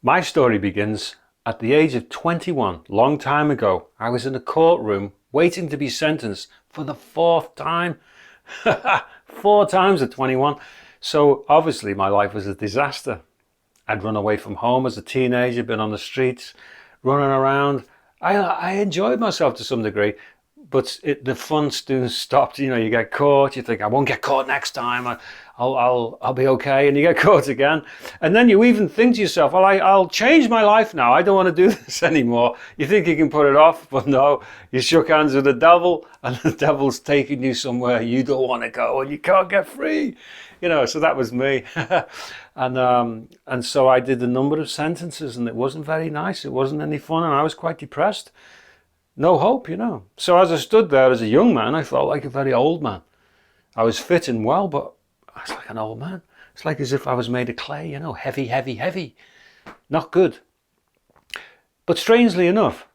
My story begins at the age of 21, long time ago. I was in a courtroom waiting to be sentenced for the fourth time. 4 times at 21. So obviously my life was a disaster. I'd run away from home as a teenager, been on the streets, running around. I enjoyed myself to some degree, but the fun soon stopped. You know, you get caught, you think, I won't get caught next time, I'll be okay, and you get caught again. And then you even think to yourself, well, I'll change my life now, I don't want to do this anymore. You think you can put it off, but no, you shook hands with the devil, and the devil's taking you somewhere you don't want to go, and you can't get free. You know, so that was me. and so I did a number of sentences, and it wasn't very nice, it wasn't any fun, and I was quite depressed. No hope, you know. So as I stood there as a young man, I felt like a very old man. I was fit and well, but I was like an old man. It's like as if I was made of clay, you know, heavy, heavy, heavy. Not good. But strangely enough,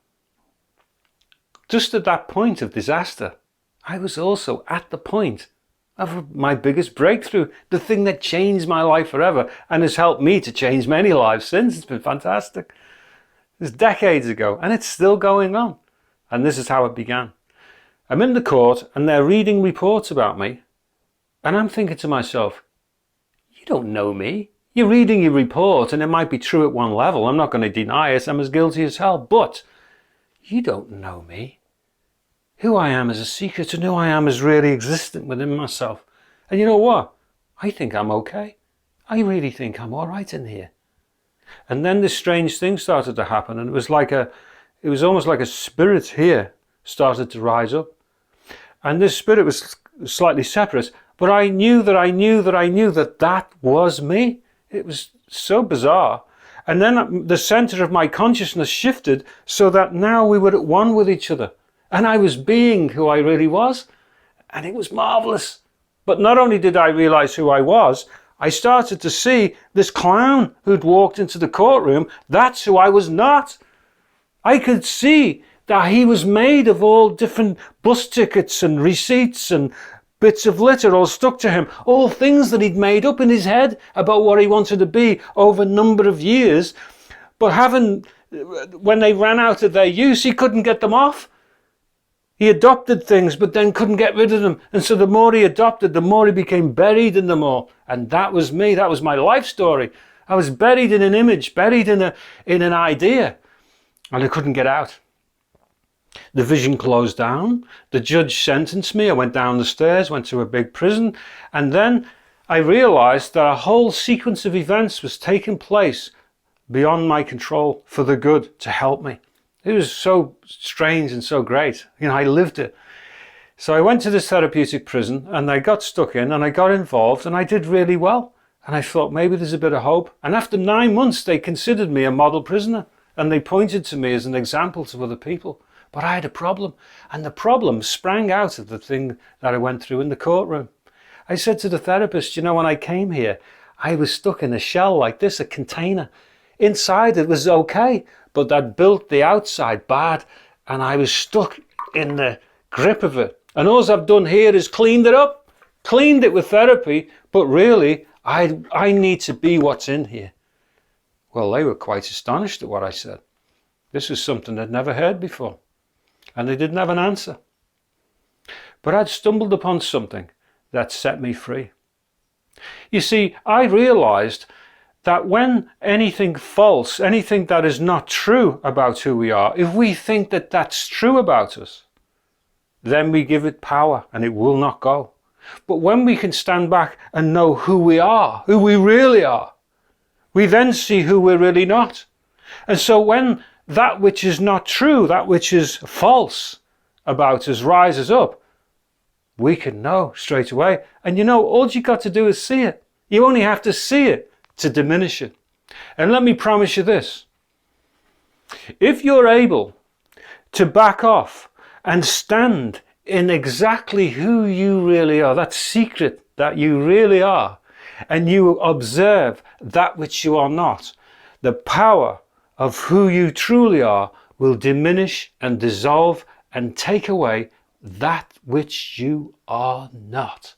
just at that point of disaster, I was also at the point of my biggest breakthrough, the thing that changed my life forever and has helped me to change many lives since. It's been fantastic. It was decades ago, and it's still going on. And this is how it began. I'm in the court and they're reading reports about me, and I'm thinking to myself, you don't know me. You're reading your report and it might be true at one level. I'm not going to deny it. I'm as guilty as hell, but you don't know me. Who I am is a secret, and who I am is really existent within myself. And you know what? I think I'm okay. I really think I'm all right in here. And then this strange thing started to happen, and it was almost like a spirit here started to rise up. And this spirit was slightly separate, but I knew that that was me. It was so bizarre. And then the center of my consciousness shifted so that now we were at one with each other. And I was being who I really was. And it was marvelous. But not only did I realize who I was, I started to see this clown who'd walked into the courtroom. That's who I was not. I could see that he was made of all different bus tickets and receipts and bits of litter all stuck to him, all things that he'd made up in his head about what he wanted to be over a number of years. But when they ran out of their use, he couldn't get them off. He adopted things, but then couldn't get rid of them. And so the more he adopted, the more he became buried in them all. And that was me. That was my life story. I was buried in an image, buried in an idea. And I couldn't get out. The vision closed down. The judge sentenced me. I went down the stairs, went to a big prison. And then I realized that a whole sequence of events was taking place beyond my control for the good, to help me. It was so strange and so great. You know, I lived it. So I went to this therapeutic prison and I got stuck in and I got involved and I did really well. And I thought maybe there's a bit of hope. And after 9 months, they considered me a model prisoner. And they pointed to me as an example to other people. But I had a problem. And the problem sprang out of the thing that I went through in the courtroom. I said to the therapist, you know, when I came here, I was stuck in a shell like this, a container. Inside it was okay, but I'd built the outside bad. And I was stuck in the grip of it. And all I've done here is cleaned it up. Cleaned it with therapy. But really, I need to be what's in here. Well, they were quite astonished at what I said. This was something they'd never heard before. And they didn't have an answer. But I'd stumbled upon something that set me free. You see, I realized that when anything false, anything that is not true about who we are, if we think that that's true about us, then we give it power and it will not go. But when we can stand back and know who we are, who we really are, we then see who we're really not. And so when that which is not true, that which is false about us rises up, we can know straight away. And you know, all you got to do is see it. You only have to see it to diminish it. And let me promise you this. If you're able to back off and stand in exactly who you really are, that secret that you really are, and you observe that which you are not, the power of who you truly are will diminish and dissolve and take away that which you are not.